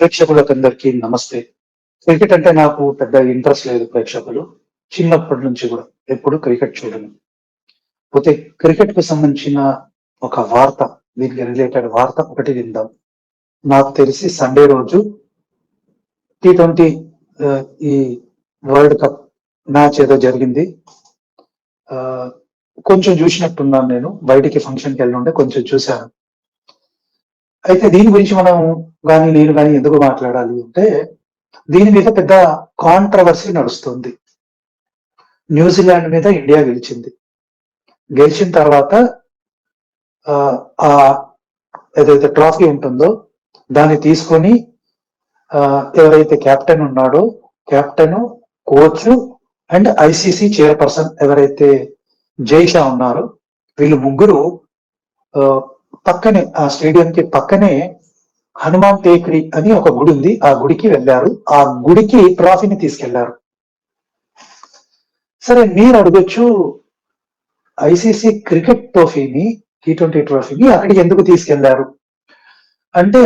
ప్రేక్షకులకందరికీ నమస్తే. క్రికెట్ అంటే నాకు పెద్ద ఇంట్రెస్ట్ లేదు ప్రేక్షకులు. చిన్నప్పటి నుంచి కూడా ఎప్పుడు క్రికెట్ చూడను. పోతే క్రికెట్ కు సంబంధించిన ఒక వార్త, దీనికి రిలేటెడ్ వార్త ఒకటి విందాం. నాకు తెలిసి సండే రోజు టీ20 ఈ వరల్డ్ కప్ మ్యాచ్ ఏదో జరిగింది. కొంచెం చూసినట్టున్నాను నేను. బయటికి ఫంక్షన్‌కి వెళ్ళుండే కొంచెం చూశాను. అయితే దీని గురించి మనం నేను గాని ఎందుకు మాట్లాడాలి అంటే, దీని మీద పెద్ద కాంట్రవర్సీ నడుస్తుంది. న్యూజిలాండ్ మీద ఇండియా గెలిచింది. గెలిచిన తర్వాత ఏదైతే ట్రాఫీ ఉంటుందో దాన్ని తీసుకొని ఎవరైతే కెప్టెన్ ఉన్నాడో captain, coach and ICC chairperson ఎవరైతే జైషా ఉన్నారో వీళ్ళు ముగ్గురు పక్కనే ఆ స్టేడియంకి పక్కనే హనుమాన్ టేకరీ అని ఒక గుడి ఉంది. ఆ గుడికి వెళ్ళారు. ఆ గుడికి ట్రాఫీని తీసుకెళ్లారు. సరే, మీరు అడగొచ్చు, ఐసీసీ క్రికెట్ ట్రోఫీని, టీ20 ట్రోఫీని అక్కడికి ఎందుకు తీసుకెళ్లారు అంటే,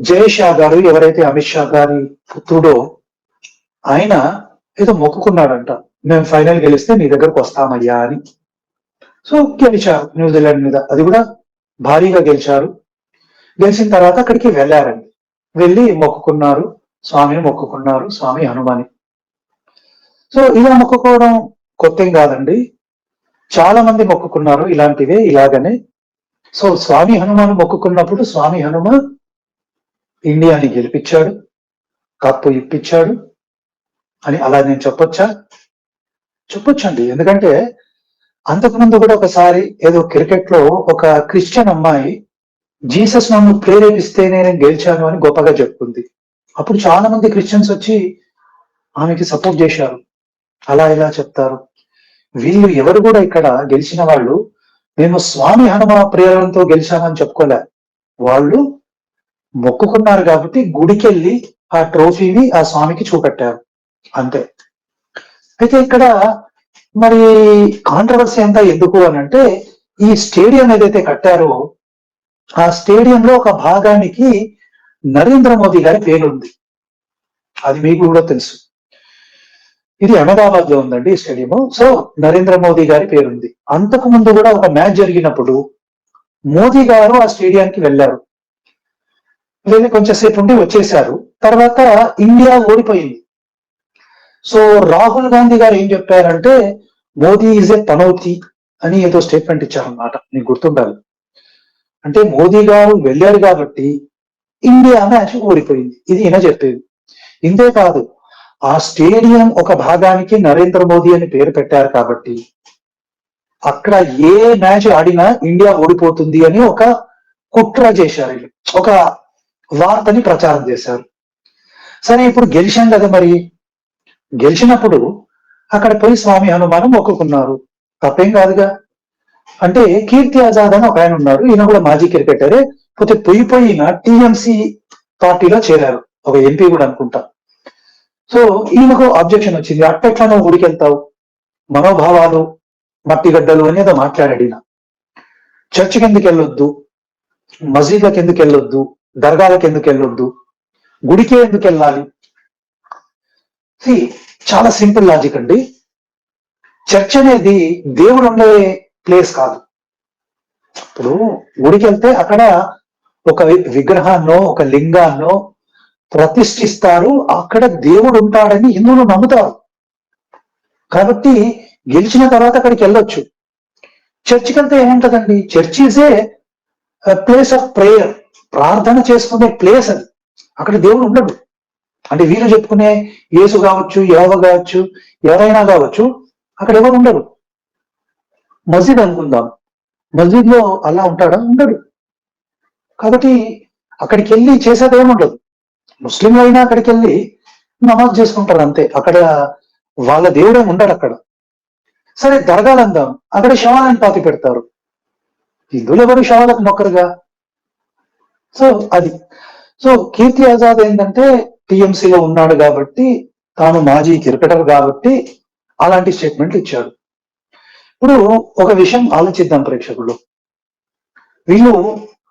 జై షా గారు ఎవరైతే అమిత్ షా గారి పుత్రుడో ఆయన ఏదో మొక్కుకున్నాడంట, మేము ఫైనల్ గెలిస్తే నీ దగ్గరకు వస్తామయ్యా అని. సో గెలిచారు న్యూజిలాండ్ మీద, అది కూడా భారీగా గెలిచారు. గెలిచిన తర్వాత అక్కడికి వెళ్ళారండి. వెళ్ళి మొక్కుకున్నారు, స్వామిని మొక్కుకున్నారు, స్వామి హనుమాని. సో ఇలా మొక్కుకోవడం కొత్తేం కాదండి. చాలా మంది మొక్కుకున్నారు ఇలాంటివే, ఇలాగనే. సో స్వామి హనుమాను మొక్కుకున్నప్పుడు స్వామి హనుమ ఇండియాని గెలిపించాడు, కప్పు ఇప్పించాడు అని అలా నేను చెప్పొచ్చండి. ఎందుకంటే అంతకుముందు కూడా ఒకసారి ఏదో క్రికెట్ లో ఒక క్రిస్టియన్ అమ్మాయి జీసస్ నన్ను ప్రేరేపిస్తేనే నేను గెలిచాను అని గొప్పగా చెప్పుకుంది. అప్పుడు చాలా మంది క్రిస్టియన్స్ వచ్చి ఆమెకి సపోర్ట్ చేశారు. అలా ఇలా చెప్తారు. వీళ్ళు ఎవరు కూడా ఇక్కడ గెలిచిన వాళ్ళు మేము స్వామి హనుమ ప్రేరణతో గెలిచామని చెప్పుకోలే. వాళ్ళు మొక్కుకున్నారు కాబట్టి గుడికెళ్ళి ఆ ట్రోఫీని ఆ స్వామికి చూపెట్టారు, అంతే. అయితే ఇక్కడ మరి కాంట్రవర్సీ అంతా ఎందుకు అని అంటే, ఈ స్టేడియం ఏదైతే కట్టారో ఆ స్టేడియంలో ఒక భాగానికి నరేంద్ర మోదీ గారి పేరుంది. అది మీకు కూడా తెలుసు. ఇది అహ్మదాబాద్ లో ఉందండి ఈ స్టేడియం. సో నరేంద్ర మోదీ గారి పేరుంది. అంతకు ముందు కూడా ఒక మ్యాచ్ జరిగినప్పుడు మోదీ గారు ఆ స్టేడియానికి వెళ్ళారు. వెళ్ళి కొంచెంసేపు ఉండి వచ్చేశారు. తర్వాత ఇండియా ఓడిపోయింది. సో రాహుల్ గాంధీ గారు ఏం చెప్పారంటే, మోదీ ఈజ్ ఏ పనౌతి అని ఏదో స్టేట్మెంట్ ఇచ్చారన్నమాట. మీకు గుర్తుండాలి. అంటే మోదీ గారు వెళ్ళారు కాబట్టి ఇండియా మ్యాచ్ ఓడిపోయింది. ఇది ఈయన చెప్పేది. ఇంతే కాదు, ఆ స్టేడియం ఒక భాగానికి నరేంద్ర మోదీ అని పేరు పెట్టారు కాబట్టి అక్కడ ఏ మ్యాచ్ ఆడినా ఇండియా ఓడిపోతుంది అని ఒక కుట్ర చేశారు, ఒక వార్తని ప్రచారం చేశారు. సరే, ఇప్పుడు గెలిచాం కదా, మరి గెలిచినప్పుడు అక్కడ పోయి స్వామి హనుమానం మొక్కుకున్నారు, తప్పేం కాదుగా. అంటే కీర్తి ఆజాద్ అని ఒక ఆయన ఉన్నారు, ఈయన కూడా మాజీ క్రికెటరే. పోతే పోయిన టీఎంసీ పార్టీలో చేరారు, ఒక ఎంపీ కూడా అనుకుంటా. సో ఈయనకు అబ్జెక్షన్ వచ్చింది, అట్టెట్లా నువ్వు గుడికి వెళ్తావు, మనోభావాలు మట్టిగడ్డలు అనేదో మాట్లాడాడు ఈయన. చర్చికి ఎందుకు వెళ్ళొద్దు, మసీద్లకు ఎందుకు వెళ్ళొద్దు, దర్గాలకు ఎందుకు వెళ్ళొద్దు, గుడికే ఎందుకు వెళ్ళాలి? చాలా సింపుల్ లాజిక్ అండి. చర్చ్ అనేది దేవుడు ఉండే ప్లేస్ కాదు. ఇప్పుడు గుడికి వెళ్తే అక్కడ ఒక విగ్రహాన్నో ఒక లింగాన్నో ప్రతిష్ఠిస్తారు, అక్కడ దేవుడు ఉంటాడని హిందువులు నమ్ముతారు. కాబట్టి గెలిచిన తర్వాత అక్కడికి వెళ్ళొచ్చు. చర్చికి వెళ్తే ఏముంటదండి? Church is a place of prayer, ప్రార్థన చేసుకునే ప్లేస్ అది. అక్కడ దేవుడు ఉండడు. అంటే వీళ్ళు చెప్పుకునే యేసు కావచ్చు, యెహోవా కావచ్చు, ఎవరైనా కావచ్చు, అక్కడ ఎవరు ఉండరు. మస్జిద్ అనుకుందాం, మస్జిద్ లో అల్లా ఉంటాడా? ఉండడు. కాబట్టి అక్కడికి వెళ్ళి చేసేది ఏముండదు. ముస్లింలు అయినా అక్కడికి వెళ్ళి నమాజ్ చేసుకుంటారు, అంతే. అక్కడ వాళ్ళ దేవుడే ఉండడు అక్కడ. సరే, దర్గాలు అందాం, అక్కడ శవాలను పాతి పెడతారు. హిందువులు ఎవరు శవాలకు మొక్కరుగా. సో అది. సో కీర్తి ఆజాద్ ఏంటంటే టీఎంసీలో ఉన్నాడు కాబట్టి, తాను మాజీ క్రికెటర్ కాబట్టి అలాంటి స్టేట్మెంట్లు ఇచ్చాడు. ఇప్పుడు ఒక విషయం ఆలోచిద్దాం ప్రేక్షకులు. వీళ్ళు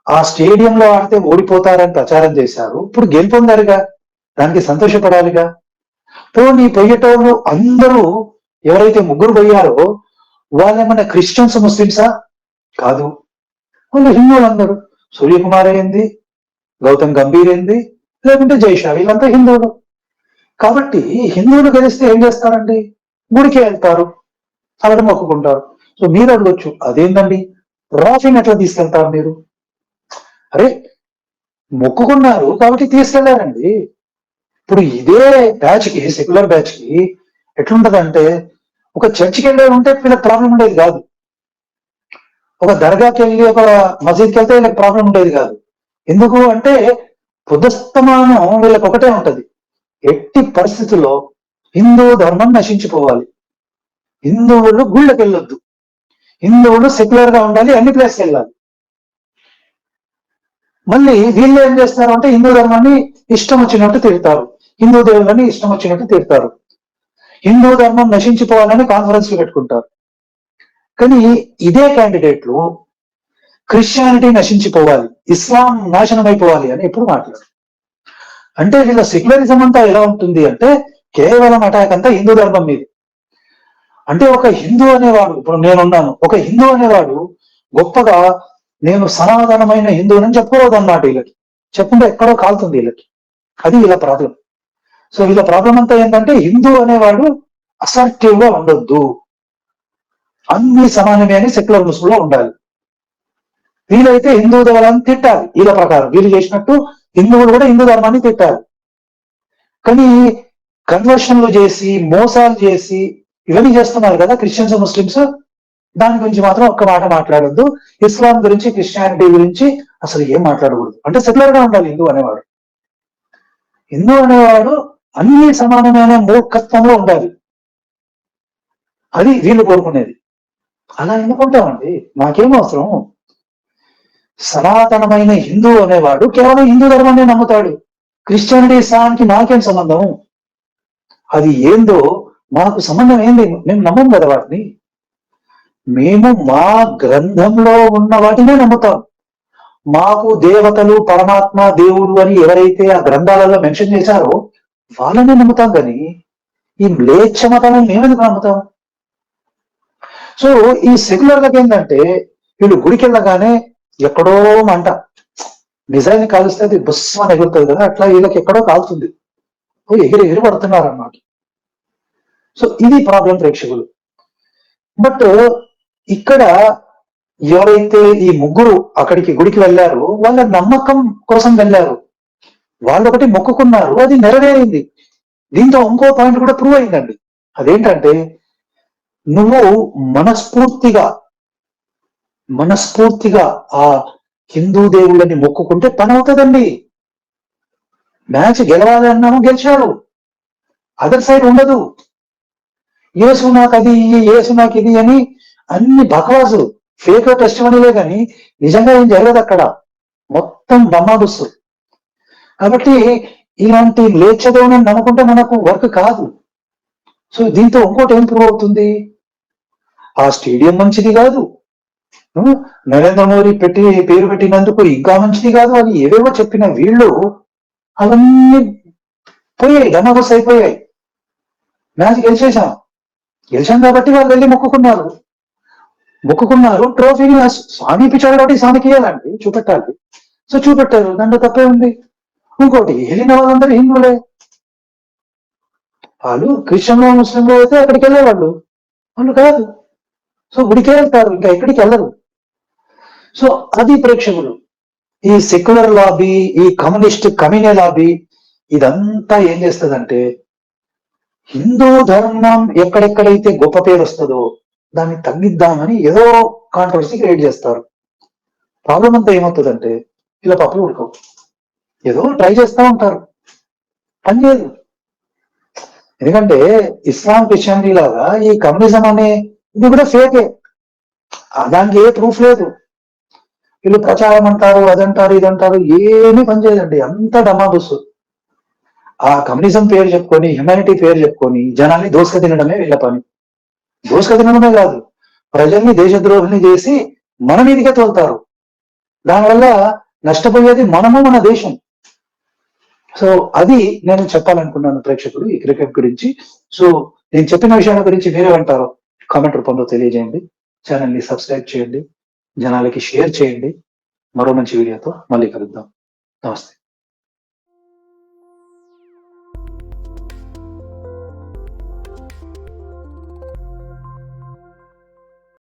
ఆ స్టేడియంలో ఆడితే ఓడిపోతారని ప్రచారం చేశారు. ఇప్పుడు గెలుపొందారుగా, దానికి సంతోషపడాలిగా. పోనీ పోయేటోళ్ళు అందరూ ఎవరైతే ముగ్గురు పోయారో వాళ్ళేమన్నా క్రిస్టియన్స్ ముస్లిమ్సా? కాదు, వాళ్ళు హిందువులు అందరూ. సూర్యకుమార్ ఏంది, గౌతమ్ గంభీర్ ఏంది, లేకుంటే జైషా, వీళ్ళంతా హిందువులు. కాబట్టి హిందువులు గెలిస్తే ఏం చేస్తారండి? గుడికి వెళ్తారు, అక్కడ మొక్కుకుంటారు. సో మీరు అడగొచ్చు, అదేంటండి రాఫీని ఎట్లా తీసుకెళ్తారు మీరు? అరే మొక్కుకున్నారు కాబట్టి తీసుకెళ్లారండి. ఇప్పుడు ఇదే బ్యాచ్ కి, సెక్యులర్ బ్యాచ్ కి ఎట్లుంటదంటే, ఒక చర్చికి వెళ్ళే ఉంటే వీళ్ళకి ప్రాబ్లం ఉండేది కాదు, ఒక దర్గాకి వెళ్ళి ఒక మసీద్కి వెళ్తే వీళ్ళకి ప్రాబ్లం ఉండేది కాదు. ఎందుకు అంటే పుస్తమానం వీళ్ళకి ఒకటే ఉంటది, ఎట్టి పరిస్థితుల్లో హిందూ ధర్మం నశించిపోవాలి, హిందువులు గుళ్ళకి వెళ్ళొద్దు, హిందువులు సెక్యులర్ గా ఉండాలి, అన్ని ప్లేస్కి వెళ్ళాలి. మళ్ళీ వీళ్ళు ఏం చేస్తారు అంటే హిందూ ధర్మాన్ని ఇష్టం వచ్చినట్టు తిడతారు, హిందూ దేవుళ్ళని ఇష్టం వచ్చినట్టు తిడతారు, హిందూ ధర్మం నశించిపోవాలని కాన్ఫరెన్స్లు పెట్టుకుంటారు. కానీ ఇదే క్యాండిడేట్లు క్రిస్టియానిటీ నశించిపోవాలి, ఇస్లాం నాశనం అయిపోవాలి అని ఎప్పుడు మాట్లాడారు. అంటే వీళ్ళ సెక్యులరిజం అంతా ఎలా ఉంటుంది అంటే కేవలం అటాక్ అంతా హిందూ ధర్మం మీద. అంటే ఒక హిందూ అనేవాడు, ఇప్పుడు నేనున్నాను, ఒక హిందూ అనేవాడు గొప్పగా నేను సనాతనమైన హిందువునని చెప్పుకోవద్దు అన్నమాట. వీళ్ళకి చెప్పుకుంటే ఎక్కడో కాలుతుంది వీళ్ళకి, అది వీళ్ళ ప్రాబ్లం. సో వీళ్ళ ప్రాబ్లం అంతా ఏంటంటే హిందూ అనేవాడు అసర్టివ్ గా ఉండొద్దు, అన్ని సమానమే అని సెక్యులర్ ముసుగులో ఉండాలి. వీళ్ళైతే హిందూ ధర్మాన్ని తిట్టాలి, వీళ్ళ ప్రకారం వీళ్ళు చేసినట్టు హిందువులు కూడా హిందూ ధర్మాన్ని తిట్టాలి. కానీ కన్వర్షన్లు చేసి మోసాలు చేసి ఇవన్నీ చేస్తున్నారు కదా క్రిస్టియన్స్ ముస్లిమ్స్, దాని గురించి మాత్రం ఒక్క మాట మాట్లాడొద్దు. ఇస్లాం గురించి, క్రిస్టియానిటీ గురించి అసలు ఏం మాట్లాడకూడదు. అంటే సెక్యులర్ గా ఉండాలి హిందూ అనేవాడు. హిందూ అనేవాడు అన్ని సమానమైన మూర్ఖత్వంలో ఉండాలి, అది వీళ్ళు కోరుకునేది. అలా ఎన్నుకుంటామండి, మాకేం అవసరం. సనాతనమైన హిందూ అనేవాడు కేవలం హిందూ ధర్మాన్ని నమ్ముతాడు, క్రిస్టియానిటీ ఇస్లాంకి నాకేం సంబంధం, అది ఏందో మాకు సంబంధం ఏంది, మేము నమ్మం కదా వాటిని. మేము మా గ్రంథంలో ఉన్న వాటినే నమ్ముతాం. మాకు దేవతలు, పరమాత్మ, దేవుడు అని ఎవరైతే ఆ గ్రంథాలలో మెన్షన్ చేశారో వాళ్ళనే నమ్ముతాం, కానీ ఈ మ్లేచ్ఛ మతాలను మేమెందుకు నమ్ముతాం? సో ఈ సెక్యులర్లకు ఏంటంటే వీళ్ళు గుడికి వెళ్ళగానే ఎక్కడో మంట, నిజాన్ని కాలుస్తే అది బుస్సమని ఎగురుతుంది కదా, అట్లా వీళ్ళకి ఎక్కడో కాలుతుంది, ఎగిరి ఎగిరి పడుతున్నారు అన్నమాట. సో ఇది ప్రాబ్లం ప్రేక్షకులు. బట్ ఇక్కడ ఎవరైతే ఈ ముగ్గురు అక్కడికి గుడికి వెళ్ళారో వాళ్ళ నమ్మకం కోసం వెళ్ళారు, వాళ్ళు ఒకటి మొక్కుకున్నారు, అది నెరవేరింది. దీంతో ఇంకో పాయింట్ కూడా ప్రూవ్ అయిందండి, అదేంటంటే నువ్వు మనస్ఫూర్తిగా ఆ హిందూ దేవుళ్ళని మొక్కుకుంటే పని అవుతుందండి. మ్యాచ్ గెలవాలి అన్నాము, గెలిచాడు, అదర్ సైడ్ ఉండదు. యేసు నాకు అది, యేసు నాకు ఇది అని అన్ని బకవాసు ఫేక్ టెస్టిమనీలే కానీ నిజంగా ఏం జరగదు అక్కడ, మొత్తం బమ్మాడుస్తు. కాబట్టి ఇలాంటి లేచదేవుని నమ్ముకుంటే మనకు వర్క్ కాదు. సో దీంతో ఇంకోటి ఏం ప్రూవ్ అవుతుంది, ఆ స్టేడియం మంచిది కాదు, నరేంద్ర మోడీ పేరు పెట్టినందుకు ఇంకా మంచిది కాదు అని ఏవేవో చెప్పిన వీళ్ళు అవన్నీ పోయాయి, డమాబస్ అయిపోయాయి. మ్యాచ్ గెలిచాం కాబట్టి వాళ్ళు వెళ్ళి మొక్కుకున్నారు, ట్రోఫీని స్వామి పిచ్చాడు కాబట్టి స్వామికి ఇవ్వాలండి, చూపెట్టాలి. సో చూపెట్టారు, దాంట్లో తప్పే ఉంది. ఇంకోటి వెళ్ళిన వాళ్ళందరూ హిందువులే, వాళ్ళు క్రిస్టియన్లో ముస్లింలో అయితే అక్కడికి వెళ్ళేవాళ్ళు, వాళ్ళు కాదు. సో గుడికే వెళ్తారు, ఇంకా ఎక్కడికి వెళ్ళరు. సో అది ప్రేక్షకులు. ఈ సెక్యులర్ లాబీ, ఈ కమ్యూనిస్ట్ కమ్యూనల్ లాబీ ఇదంతా ఏం చేస్తుందంటే హిందూ ధర్మం ఎక్కడెక్కడైతే గొప్ప పేరు వస్తుందో దాన్ని తగ్గిద్దామని ఏదో కాంట్రవర్సీ క్రియేట్ చేస్తారు. ప్రాబ్లం అంతా ఏమవుతుందంటే ఇలా పప్పులు ఉడకవు, ఏదో ట్రై చేస్తూ ఉంటారు, పనిచేయదు. ఎందుకంటే ఇస్లాం, క్రిస్టియానిటీ లాగా ఈ కమ్యూనిజం అనే ఇది కూడా ఫేకే, దానికి ఏ ప్రూఫ్ లేదు. వీళ్ళు ప్రచారం అంటారు, అదంటారు, ఇదంటారు, ఏమీ పనిచేయదండి, అంత డమాబుస్. ఆ కమ్యూనిజం పేరు చెప్పుకొని, హ్యుమానిటీ పేరు చెప్పుకొని జనాన్ని దోసుక తినడమే వీళ్ళ పని. దోసుక తినడమే కాదు, ప్రజల్ని దేశద్రోహిని చేసి మన మీదికే తోలుతారు. దానివల్ల నష్టపోయేది మనము, మన దేశం. సో అది నేను చెప్పాలనుకున్నాను ప్రేక్షకుడు ఈ క్రికెట్ గురించి. సో నేను చెప్పిన విషయాల గురించి మీరేమంటారో కామెంట్ రూపంలో తెలియజేయండి. ఛానల్ ని సబ్స్క్రైబ్ చేయండి, జనాలకి షేర్ చేయండి. మరో మంచి వీడియోతో మళ్ళీ కలుద్దాం. నమస్తే.